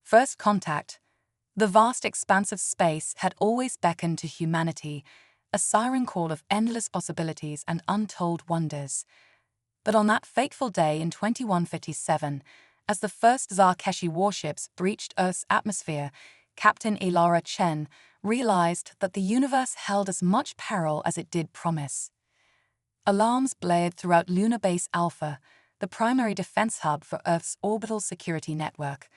First contact. The vast expanse of space had always beckoned to humanity, a siren call of endless possibilities and untold wonders. But on that fateful day in 2157, as the first Zarkeshi warships breached Earth's atmosphere, Captain Elara Chen realized that the universe held as much peril as it did promise. Alarms blared throughout Lunar Base Alpha, the primary defense hub for Earth's orbital security network.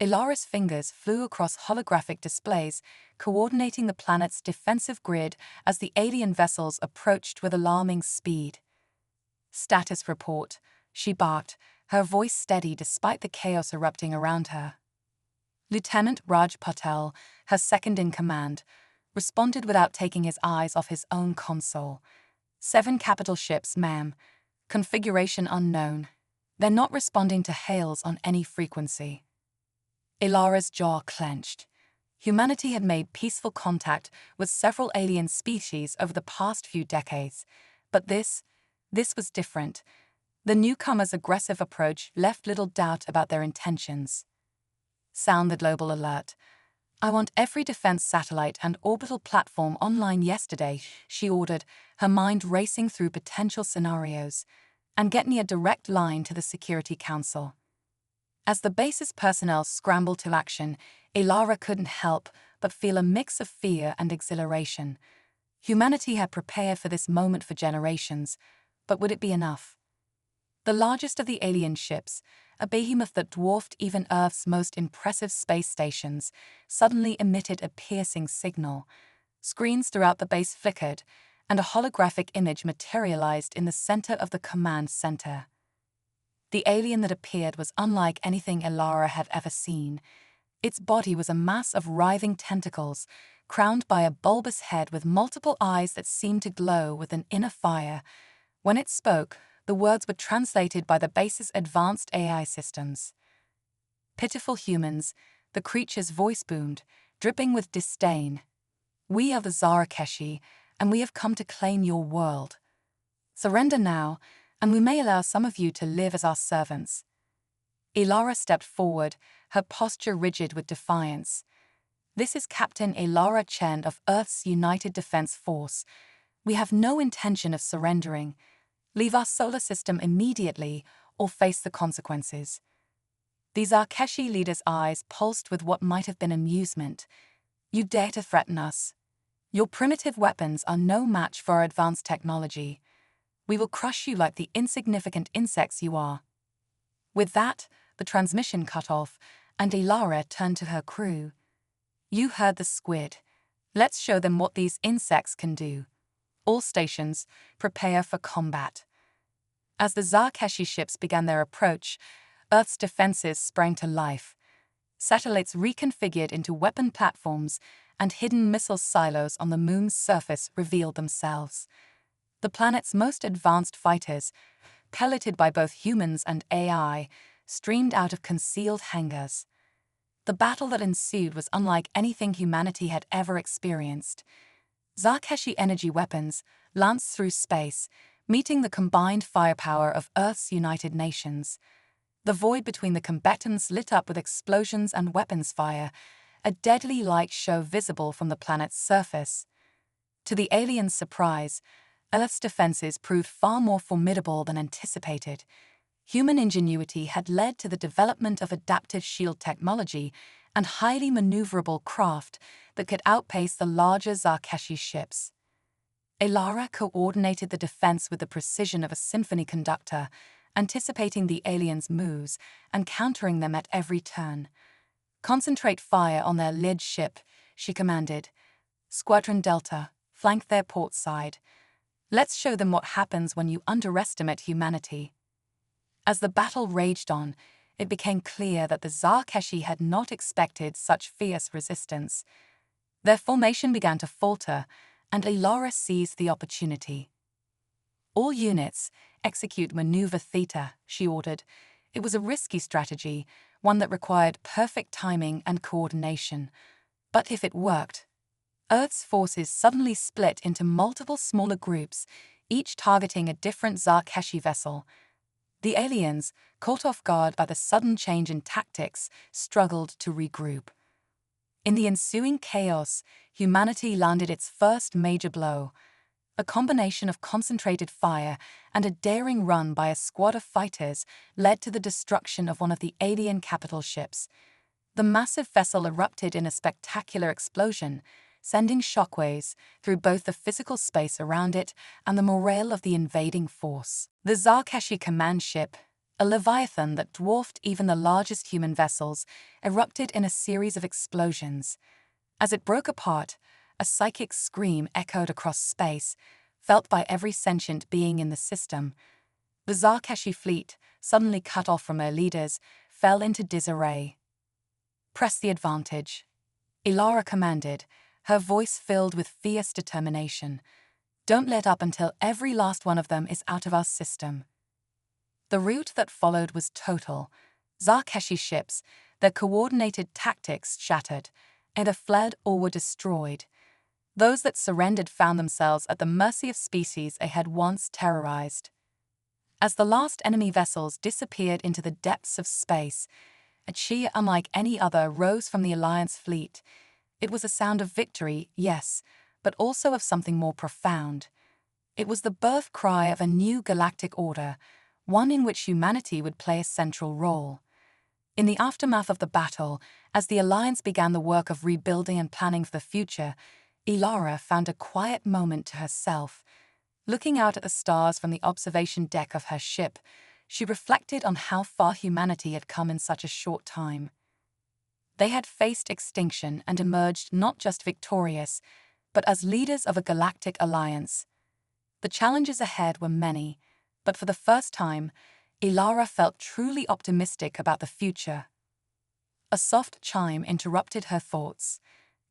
Elara's fingers flew across holographic displays, coordinating the planet's defensive grid as the alien vessels approached with alarming speed. "Status report," she barked, her voice steady despite the chaos erupting around her. Lieutenant Raj Patel, her second-in-command, responded without taking his eyes off his own console. 7 capital ships, ma'am. Configuration unknown. They're not responding to hails on any frequency. Elara's jaw clenched. Humanity had made peaceful contact with several alien species over the past few decades, but this was different. The newcomers' aggressive approach left little doubt about their intentions. "Sound the global alert. I want every defense satellite and orbital platform online yesterday," she ordered, her mind racing through potential scenarios. "And get me a direct line to the Security Council." As the base's personnel scrambled to action, Elara couldn't help but feel a mix of fear and exhilaration. Humanity had prepared for this moment for generations, but would it be enough? The largest of the alien ships, a behemoth that dwarfed even Earth's most impressive space stations, suddenly emitted a piercing signal. Screens throughout the base flickered, and a holographic image materialized in the center of the command center. The alien that appeared was unlike anything Elara had ever seen. Its body was a mass of writhing tentacles, crowned by a bulbous head with multiple eyes that seemed to glow with an inner fire. When it spoke, the words were translated by the base's advanced AI systems. "Pitiful humans," the creature's voice boomed, dripping with disdain. "We are the Zarkeshi, and we have come to claim your world. Surrender now, and we may allow some of you to live as our servants." Elara stepped forward, her posture rigid with defiance. "This is Captain Elara Chen of Earth's United Defense Force. We have no intention of surrendering. Leave our solar system immediately or face the consequences." The Zarkeshi leader's eyes pulsed with what might have been amusement. "You dare to threaten us? Your primitive weapons are no match for our advanced technology. We will crush you like the insignificant insects you are." With that, the transmission cut off, and Elara turned to her crew. "You heard the squid. Let's show them what these insects can do. All stations, prepare for combat." As the Zarkeshi ships began their approach, Earth's defenses sprang to life. Satellites reconfigured into weapon platforms and hidden missile silos on the moon's surface revealed themselves. The planet's most advanced fighters, piloted by both humans and AI, streamed out of concealed hangars. The battle that ensued was unlike anything humanity had ever experienced. Zarkeshi energy weapons lanced through space, meeting the combined firepower of Earth's United Nations. The void between the combatants lit up with explosions and weapons fire, a deadly light show visible from the planet's surface. To the aliens' surprise, Earth's defenses proved far more formidable than anticipated. Human ingenuity had led to the development of adaptive shield technology and highly maneuverable craft that could outpace the larger Zarkeshi ships. Elara coordinated the defense with the precision of a symphony conductor, anticipating the aliens' moves and countering them at every turn. "Concentrate fire on their lead ship," she commanded. "Squadron Delta, flank their port side. Let's show them what happens when you underestimate humanity." As the battle raged on, it became clear that the Zarkeshi had not expected such fierce resistance. Their formation began to falter, and Elara seized the opportunity. "All units, execute Maneuver Theta," she ordered. It was a risky strategy, one that required perfect timing and coordination. But if it worked, Earth's forces suddenly split into multiple smaller groups, each targeting a different Zarkeshi vessel. The aliens, caught off guard by the sudden change in tactics, struggled to regroup. In the ensuing chaos, humanity landed its first major blow. A combination of concentrated fire and a daring run by a squad of fighters led to the destruction of one of the alien capital ships. The massive vessel erupted in a spectacular explosion, sending shockwaves through both the physical space around it and the morale of the invading force. The Zarkeshi command ship, a leviathan that dwarfed even the largest human vessels, erupted in a series of explosions. As it broke apart, a psychic scream echoed across space, felt by every sentient being in the system. The Zarkeshi fleet, suddenly cut off from her leaders, fell into disarray. "Press the advantage," Ilara commanded, her voice filled with fierce determination. "Don't let up until every last one of them is out of our system." The rout that followed was total. Zarkeshi ships, their coordinated tactics shattered, either fled or were destroyed. Those that surrendered found themselves at the mercy of species they had once terrorized. As the last enemy vessels disappeared into the depths of space, a cheer unlike any other rose from the Alliance fleet. It was a sound of victory, yes, but also of something more profound. It was the birth cry of a new galactic order, one in which humanity would play a central role. In the aftermath of the battle, as the Alliance began the work of rebuilding and planning for the future, Ilara found a quiet moment to herself. Looking out at the stars from the observation deck of her ship, she reflected on how far humanity had come in such a short time. They had faced extinction and emerged not just victorious, but as leaders of a galactic alliance. The challenges ahead were many, but for the first time, Ilara felt truly optimistic about the future. A soft chime interrupted her thoughts.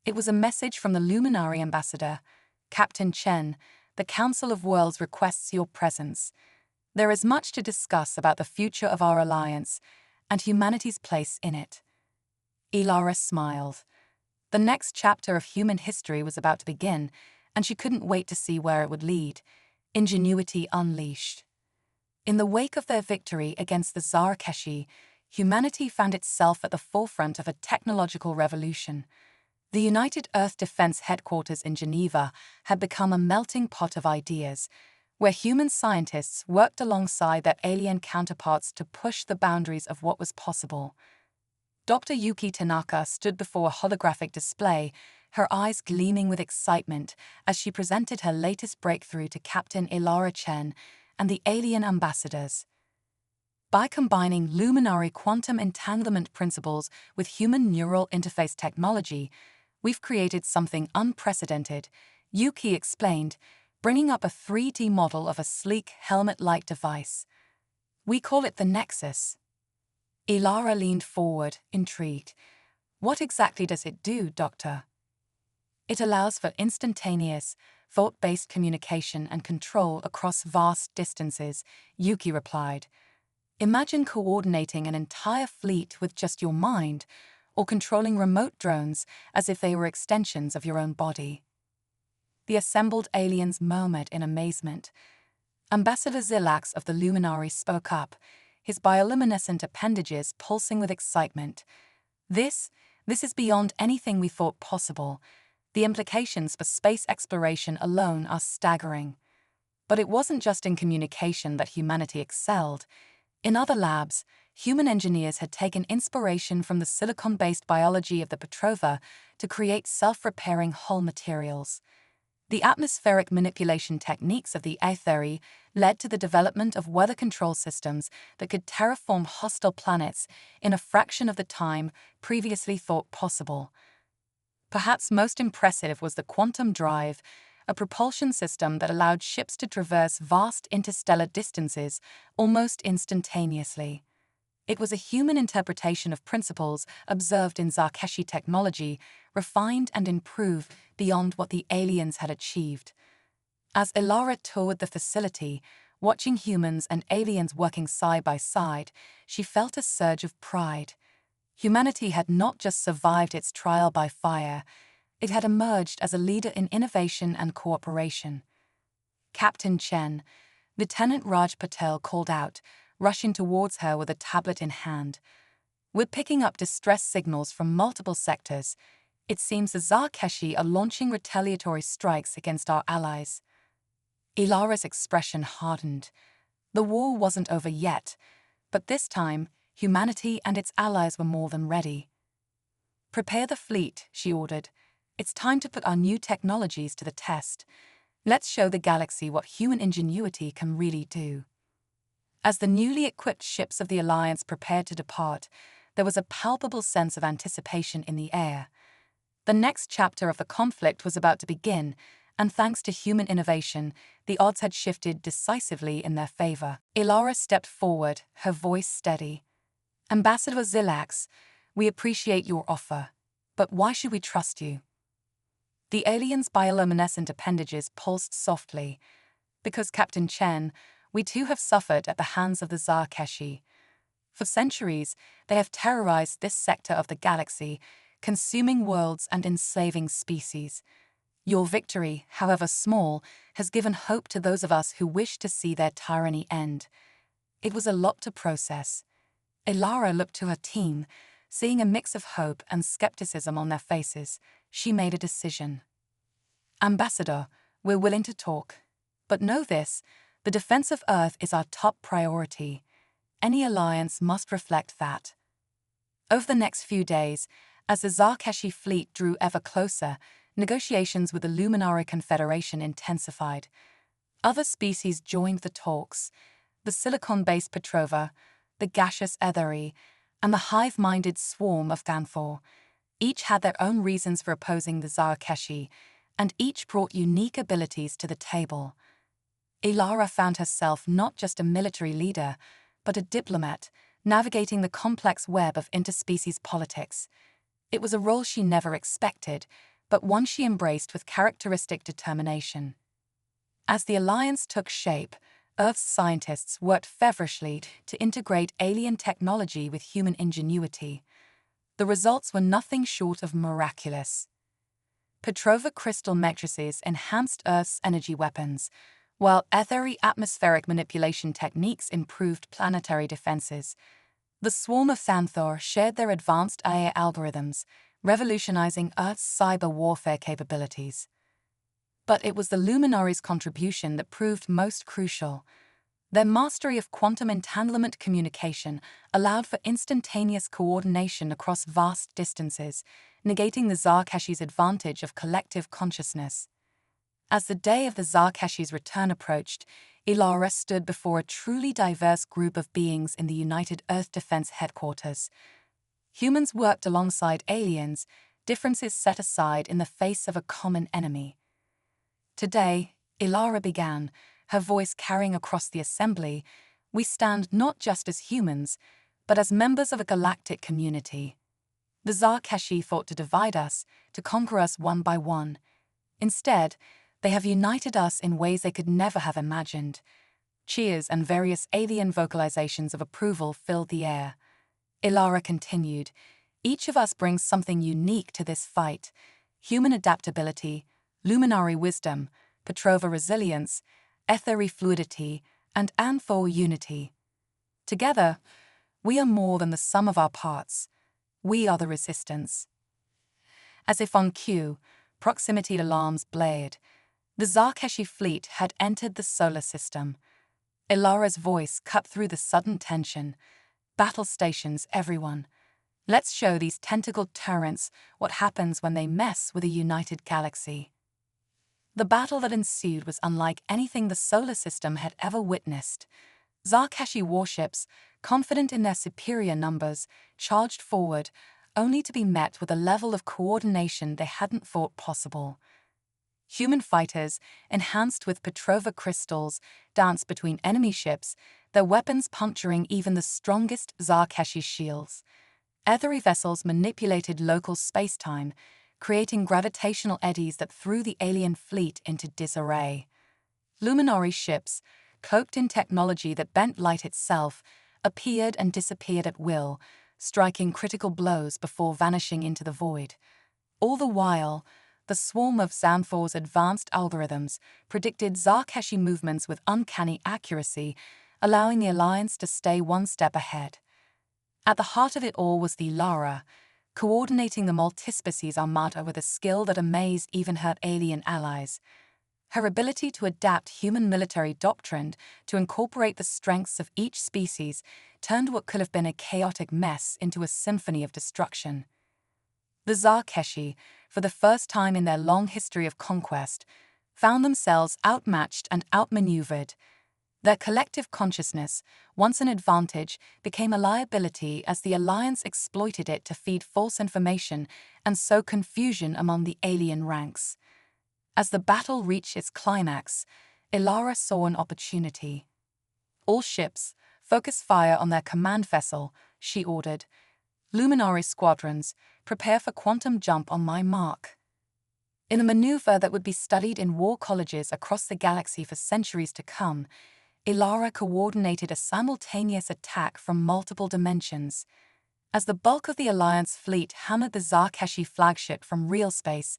It was a message from the Luminary ambassador, Captain Chen. "The Council of Worlds requests your presence. There is much to discuss about the future of our alliance and humanity's place in it." Ilara smiled. The next chapter of human history was about to begin, and she couldn't wait to see where it would lead. Ingenuity unleashed. In the wake of their victory against the Zarkeshi, humanity found itself at the forefront of a technological revolution. The United Earth Defense Headquarters in Geneva had become a melting pot of ideas, where human scientists worked alongside their alien counterparts to push the boundaries of what was possible. Dr. Yuki Tanaka stood before a holographic display, her eyes gleaming with excitement as she presented her latest breakthrough to Captain Ilara Chen and the alien ambassadors. By combining luminary quantum entanglement principles with human neural interface technology, we've created something unprecedented, Yuki explained, bringing up a 3D model of a sleek helmet-like device. "We call it the Nexus." Ilara leaned forward, intrigued. "What exactly does it do, Doctor?" "It allows for instantaneous, thought-based communication and control across vast distances," Yuki replied. "Imagine coordinating an entire fleet with just your mind, or controlling remote drones as if they were extensions of your own body." The assembled aliens murmured in amazement. Ambassador Zilax of the Luminary spoke up, his bioluminescent appendages pulsing with excitement. This is beyond anything we thought possible. The implications for space exploration alone are staggering." But it wasn't just in communication that humanity excelled. In other labs, human engineers had taken inspiration from the silicon-based biology of the Petrova to create self-repairing hull materials. The atmospheric manipulation techniques of the Aetheri led to the development of weather control systems that could terraform hostile planets in a fraction of the time previously thought possible. Perhaps most impressive was the quantum drive, a propulsion system that allowed ships to traverse vast interstellar distances almost instantaneously. It was a human interpretation of principles observed in Zarkeshi technology, refined and improved beyond what the aliens had achieved. As Ilara toured the facility, watching humans and aliens working side by side, she felt a surge of pride. Humanity had not just survived its trial by fire, it had emerged as a leader in innovation and cooperation. "Captain Chen," Lieutenant Raj Patel called out, rushing towards her with a tablet in hand. "We're picking up distress signals from multiple sectors. It seems the Zarkeshi are launching retaliatory strikes against our allies." Ilara's expression hardened. The war wasn't over yet, but this time, humanity and its allies were more than ready. "Prepare the fleet," she ordered. "It's time to put our new technologies to the test. Let's show the galaxy what human ingenuity can really do." As the newly equipped ships of the Alliance prepared to depart, there was a palpable sense of anticipation in the air. The next chapter of the conflict was about to begin, and thanks to human innovation, the odds had shifted decisively in their favor. Ilara stepped forward, her voice steady. "Ambassador Zilax, we appreciate your offer, but why should we trust you?" The alien's bioluminescent appendages pulsed softly. "Because, Captain Chen, we too have suffered at the hands of the Zarkeshi. For centuries, they have terrorized this sector of the galaxy, consuming worlds and enslaving species. Your victory, however small, has given hope to those of us who wish to see their tyranny end." It was a lot to process. Ilara looked to her team. Seeing a mix of hope and skepticism on their faces, she made a decision. "Ambassador, we're willing to talk. But know this, the defense of Earth is our top priority. Any alliance must reflect that." Over the next few days, as the Zarkeshi fleet drew ever closer, negotiations with the Luminari Confederation intensified. Other species joined the talks. The silicon-based Petrova, the gaseous Etheri, and the hive-minded swarm of Thanthor. Each had their own reasons for opposing the Zarkeshi, and each brought unique abilities to the table. Ilara found herself not just a military leader, but a diplomat, navigating the complex web of interspecies politics. It was a role she never expected, but one she embraced with characteristic determination. As the alliance took shape, Earth's scientists worked feverishly to integrate alien technology with human ingenuity. The results were nothing short of miraculous. Petrova crystal matrices enhanced Earth's energy weapons, while Etheri atmospheric manipulation techniques improved planetary defenses. The swarm of Thanthor shared their advanced AI algorithms, revolutionizing Earth's cyber warfare capabilities. But it was the Luminaries' contribution that proved most crucial. Their mastery of quantum entanglement communication allowed for instantaneous coordination across vast distances, negating the Zarkeshi's advantage of collective consciousness. As the day of the Zarkeshi's return approached, Ilara stood before a truly diverse group of beings in the United Earth Defense Headquarters. Humans worked alongside aliens, differences set aside in the face of a common enemy. "Today," Ilara began, her voice carrying across the assembly, "we stand not just as humans, but as members of a galactic community. The Zarkeshi thought to divide us, to conquer us one by one. Instead, they have united us in ways they could never have imagined." Cheers and various alien vocalizations of approval filled the air. Ilara continued, "Each of us brings something unique to this fight: human adaptability, Luminari wisdom, Petrova resilience, Etheri fluidity, and Anthor unity. Together, we are more than the sum of our parts. We are the resistance." As if on cue, proximity alarms blared. The Zarkeshi fleet had entered the solar system. Ilara's voice cut through the sudden tension. "Battle stations, everyone. Let's show these tentacled tyrants what happens when they mess with a united galaxy." The battle that ensued was unlike anything the solar system had ever witnessed. Zarkeshi warships, confident in their superior numbers, charged forward, only to be met with a level of coordination they hadn't thought possible. Human fighters, enhanced with Petrova crystals, danced between enemy ships, their weapons puncturing even the strongest Zarkeshi shields. Etheri vessels manipulated local space-time, creating gravitational eddies that threw the alien fleet into disarray. Luminari ships, cloaked in technology that bent light itself, appeared and disappeared at will, striking critical blows before vanishing into the void. All the while, the swarm of Xanthor's advanced algorithms predicted Zarkeshi movements with uncanny accuracy, allowing the Alliance to stay one step ahead. At the heart of it all was the Lara, coordinating the multi-species armada with a skill that amazed even her alien allies. Her ability to adapt human military doctrine to incorporate the strengths of each species turned what could have been a chaotic mess into a symphony of destruction. The Zarkeshi, for the first time in their long history of conquest, found themselves outmatched and outmaneuvered. Their collective consciousness, once an advantage, became a liability as the Alliance exploited it to feed false information and sow confusion among the alien ranks. As the battle reached its climax, Ilara saw an opportunity. "All ships, focus fire on their command vessel," she ordered. "Luminary squadrons, prepare for quantum jump on my mark." In a maneuver that would be studied in war colleges across the galaxy for centuries to come, Ilara coordinated a simultaneous attack from multiple dimensions. As the bulk of the Alliance fleet hammered the Zarkeshi flagship from real space,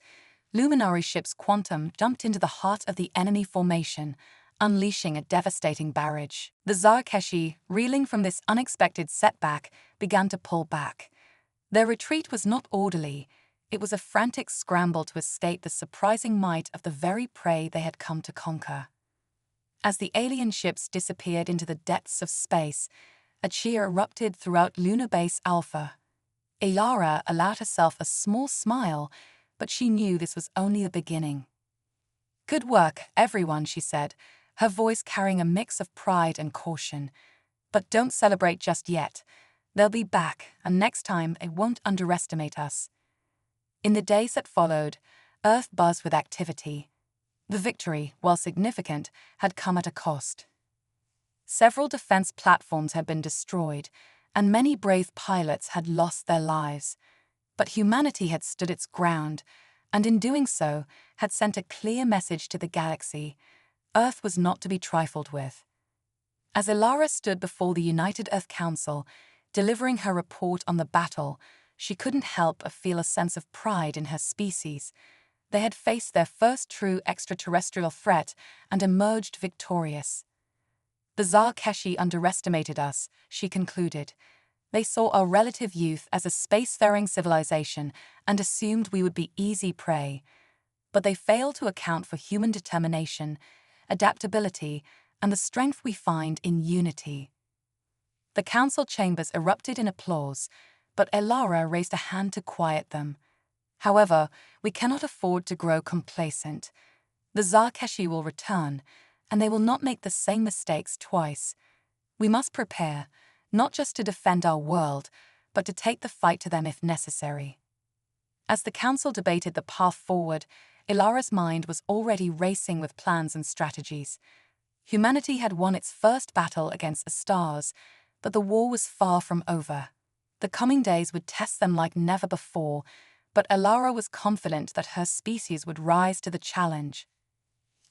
Luminary ship's quantum jumped into the heart of the enemy formation, unleashing a devastating barrage. The Zarkeshi, reeling from this unexpected setback, began to pull back. Their retreat was not orderly. It was a frantic scramble to escape the surprising might of the very prey they had come to conquer. As the alien ships disappeared into the depths of space, a cheer erupted throughout Lunar Base Alpha. Ilara allowed herself a small smile, but she knew this was only the beginning. "Good work, everyone," she said, her voice carrying a mix of pride and caution. "But don't celebrate just yet. They'll be back, and next time they won't underestimate us." In the days that followed, Earth buzzed with activity. The victory, while significant, had come at a cost. Several defense platforms had been destroyed, and many brave pilots had lost their lives. But humanity had stood its ground, and in doing so, had sent a clear message to the galaxy: Earth was not to be trifled with. As Ilara stood before the United Earth Council, delivering her report on the battle, she couldn't help but feel a sense of pride in her species. They had faced their first true extraterrestrial threat and emerged victorious. "The Zarkeshi underestimated us," she concluded. "They saw our relative youth as a spacefaring civilization and assumed we would be easy prey. But they failed to account for human determination, adaptability, and the strength we find in unity." The council chambers erupted in applause, but Ilara raised a hand to quiet them. "However, we cannot afford to grow complacent. The Zarkeshi will return, and they will not make the same mistakes twice. We must prepare, not just to defend our world, but to take the fight to them if necessary." As the council debated the path forward, Ilara's mind was already racing with plans and strategies. Humanity had won its first battle against the stars, but the war was far from over. The coming days would test them like never before, but Ilara was confident that her species would rise to the challenge.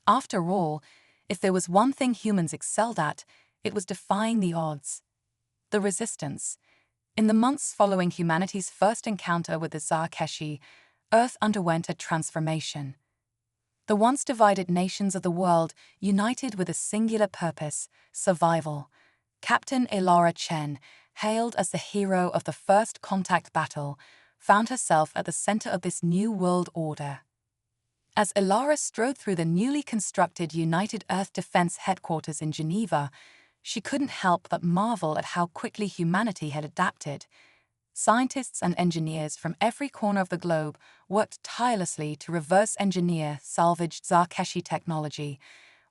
After all, if there was one thing humans excelled at, it was defying the odds. The resistance. In the months following humanity's first encounter with the Zarkeshi, Earth underwent a transformation. The once divided nations of the world united with a singular purpose: survival. Captain Ilara Chen, hailed as the hero of the first contact battle, found herself at the center of this new world order. As Ilara strode through the newly constructed United Earth Defense Headquarters in Geneva, she couldn't help but marvel at how quickly humanity had adapted. Scientists and engineers from every corner of the globe worked tirelessly to reverse engineer salvaged Zarkeshi technology,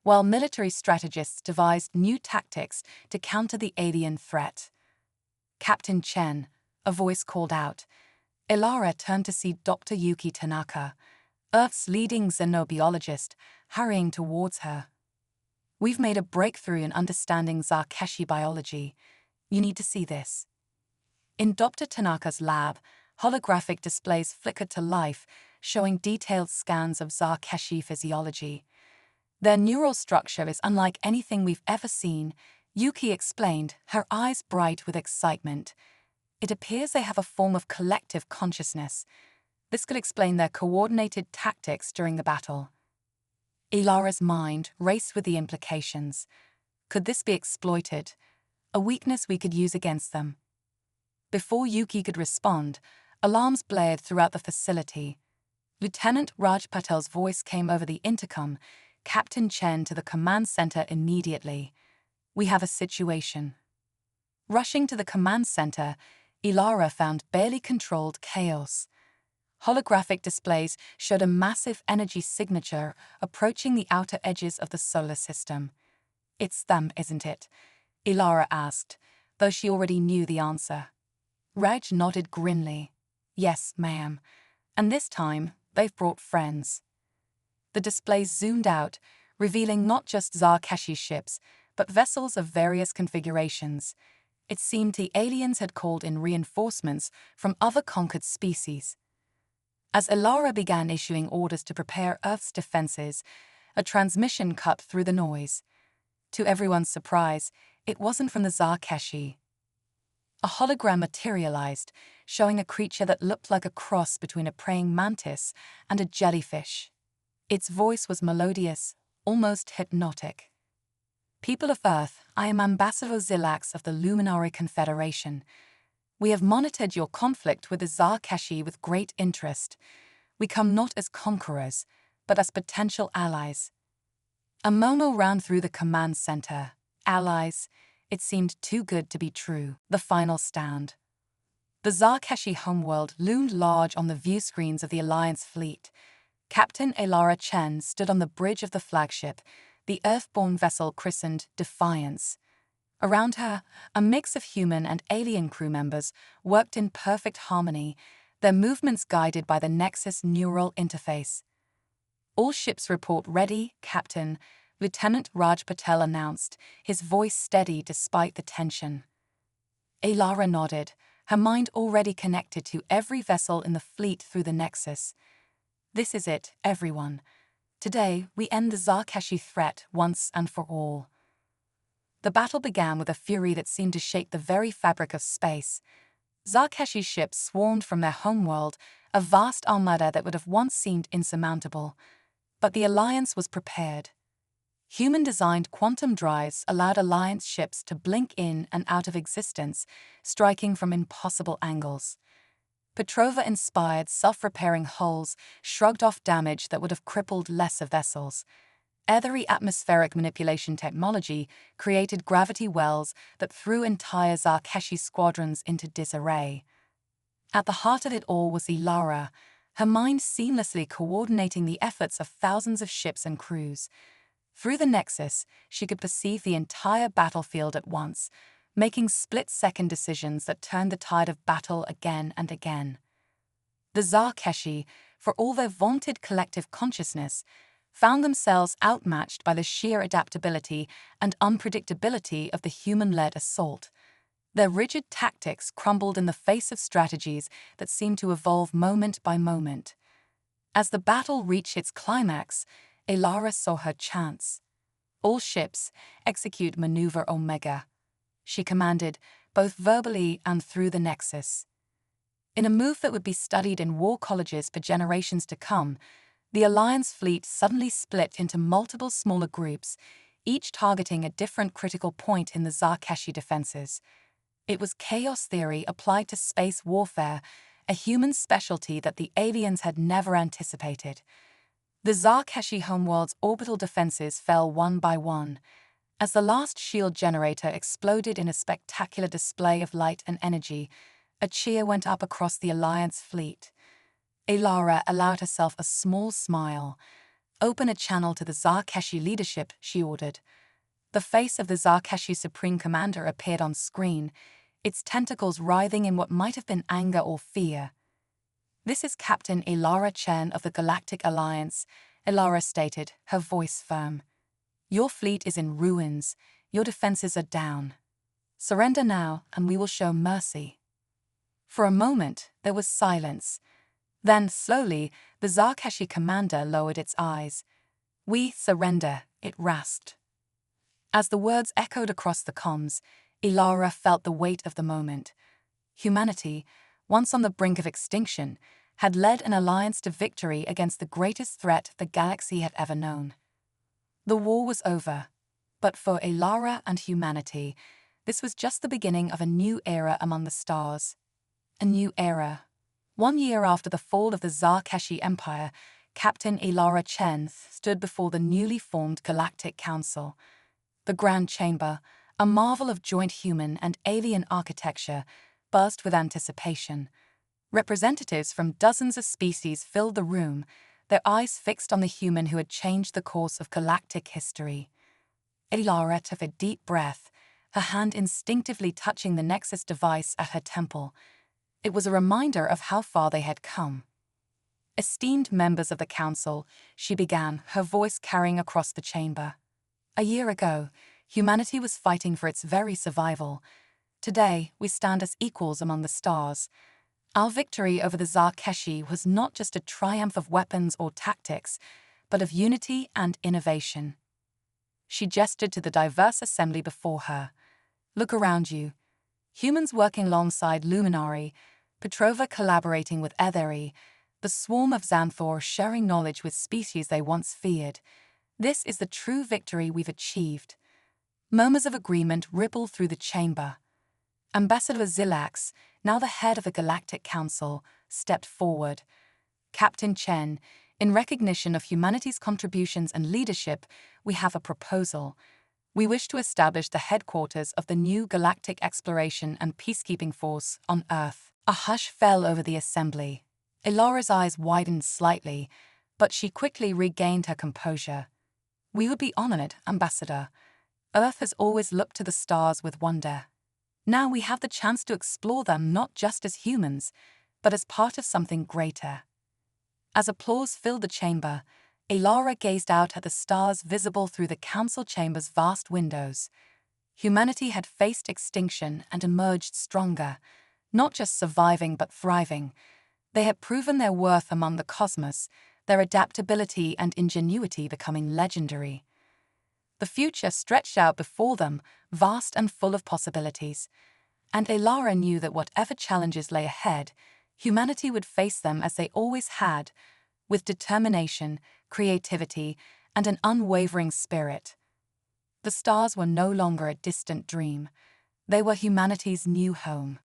while military strategists devised new tactics to counter the alien threat. "Captain Chen," a voice called out. Ilara turned to see Dr. Yuki Tanaka, Earth's leading xenobiologist, hurrying towards her. "We've made a breakthrough in understanding Zarkeshi biology. You need to see this." In Dr. Tanaka's lab, holographic displays flickered to life, showing detailed scans of Zarkeshi physiology. "Their neural structure is unlike anything we've ever seen," Yuki explained, her eyes bright with excitement. "It appears they have a form of collective consciousness. This could explain their coordinated tactics during the battle." Ilara's mind raced with the implications. Could this be exploited? A weakness we could use against them? Before Yuki could respond, alarms blared throughout the facility. Lieutenant Raj Patel's voice came over the intercom. Captain Chen to the command center immediately. We have a situation. Rushing to the command center, Ilara found barely controlled chaos. Holographic displays showed a massive energy signature approaching the outer edges of the solar system. It's them, isn't it? Ilara asked, though she already knew the answer. Raj nodded grimly. Yes, ma'am. And this time, they've brought friends. The displays zoomed out, revealing not just Zarkeshi ships, but vessels of various configurations. It seemed the aliens had called in reinforcements from other conquered species. As Ilara began issuing orders to prepare Earth's defenses, a transmission cut through the noise. To everyone's surprise, it wasn't from the Zarkeshi. A hologram materialized, showing a creature that looked like a cross between a praying mantis and a jellyfish. Its voice was melodious, almost hypnotic. People of Earth, I am Ambassador Zilax of the Luminary Confederation. We have monitored your conflict with the Zarkeshi with great interest. We come not as conquerors, but as potential allies. A mono ran through the command center. Allies. It seemed too good to be true. The final stand. The Zarkeshi homeworld loomed large on the view screens of the Alliance fleet. Captain Ilara Chen stood on the bridge of the flagship, the Earthborn vessel christened Defiance. Around her, a mix of human and alien crew members worked in perfect harmony, their movements guided by the Nexus neural interface. All ships report ready, Captain, Lieutenant Raj Patel announced, his voice steady despite the tension. Ilara nodded, her mind already connected to every vessel in the fleet through the Nexus. This is it, everyone. Today, we end the Zarkeshi threat once and for all. The battle began with a fury that seemed to shake the very fabric of space. Zarkeshi ships swarmed from their homeworld, a vast armada that would have once seemed insurmountable. But the Alliance was prepared. Human-designed quantum drives allowed Alliance ships to blink in and out of existence, striking from impossible angles. Petrova-inspired self-repairing hulls shrugged off damage that would have crippled lesser vessels. Ethery atmospheric manipulation technology created gravity wells that threw entire Zarkeshi squadrons into disarray. At the heart of it all was Ilara, her mind seamlessly coordinating the efforts of thousands of ships and crews. Through the Nexus, she could perceive the entire battlefield at once, making split-second decisions that turned the tide of battle again and again. The Zarkeshi, for all their vaunted collective consciousness, found themselves outmatched by the sheer adaptability and unpredictability of the human-led assault. Their rigid tactics crumbled in the face of strategies that seemed to evolve moment by moment. As the battle reached its climax, Ilara saw her chance. All ships, execute Maneuver Omega, she commanded, both verbally and through the Nexus. In a move that would be studied in war colleges for generations to come, the Alliance fleet suddenly split into multiple smaller groups, each targeting a different critical point in the Zarkeshi defenses. It was chaos theory applied to space warfare, a human specialty that the aliens had never anticipated. The Zarkeshi homeworld's orbital defenses fell one by one. As the last shield generator exploded in a spectacular display of light and energy, a cheer went up across the Alliance fleet. Ilara allowed herself a small smile. Open a channel to the Zarkeshi leadership, she ordered. The face of the Zarkeshi Supreme Commander appeared on screen, its tentacles writhing in what might have been anger or fear. This is Captain Ilara Chen of the Galactic Alliance, Ilara stated, her voice firm. Your fleet is in ruins. Your defenses are down. Surrender now, and we will show mercy. For a moment, there was silence. Then, slowly, the Zarkeshi commander lowered its eyes. We surrender, it rasped. As the words echoed across the comms, Ilara felt the weight of the moment. Humanity, once on the brink of extinction, had led an alliance to victory against the greatest threat the galaxy had ever known. The war was over. But for Elara and humanity, this was just the beginning of a new era among the stars. A new era. 1 year after the fall of the Zarkeshi Empire, Captain Elara Chen stood before the newly formed Galactic Council. The Grand Chamber, a marvel of joint human and alien architecture, buzzed with anticipation. Representatives from dozens of species filled the room, their eyes fixed on the human who had changed the course of galactic history. Elara took a deep breath, her hand instinctively touching the Nexus device at her temple. It was a reminder of how far they had come. Esteemed members of the council, she began, her voice carrying across the chamber. A year ago, humanity was fighting for its very survival. Today, we stand as equals among the stars. Our victory over the Zarkeshi was not just a triumph of weapons or tactics, but of unity and innovation. She gestured to the diverse assembly before her. Look around you. Humans working alongside Luminari, Petrova collaborating with Etheri, the swarm of Xanthor sharing knowledge with species they once feared. This is the true victory we've achieved. Murmurs of agreement rippled through the chamber. Ambassador Zilax, now the head of the Galactic Council, stepped forward. Captain Chen, in recognition of humanity's contributions and leadership, we have a proposal. We wish to establish the headquarters of the new Galactic Exploration and Peacekeeping Force on Earth. A hush fell over the assembly. Elara's eyes widened slightly, but she quickly regained her composure. We would be honored, Ambassador. Earth has always looked to the stars with wonder. Now we have the chance to explore them not just as humans, but as part of something greater. As applause filled the chamber, Elara gazed out at the stars visible through the council chamber's vast windows. Humanity had faced extinction and emerged stronger, not just surviving but thriving. They had proven their worth among the cosmos, their adaptability and ingenuity becoming legendary. The future stretched out before them, vast and full of possibilities. And Elara knew that whatever challenges lay ahead, humanity would face them as they always had, with determination, creativity, and an unwavering spirit. The stars were no longer a distant dream. They were humanity's new home.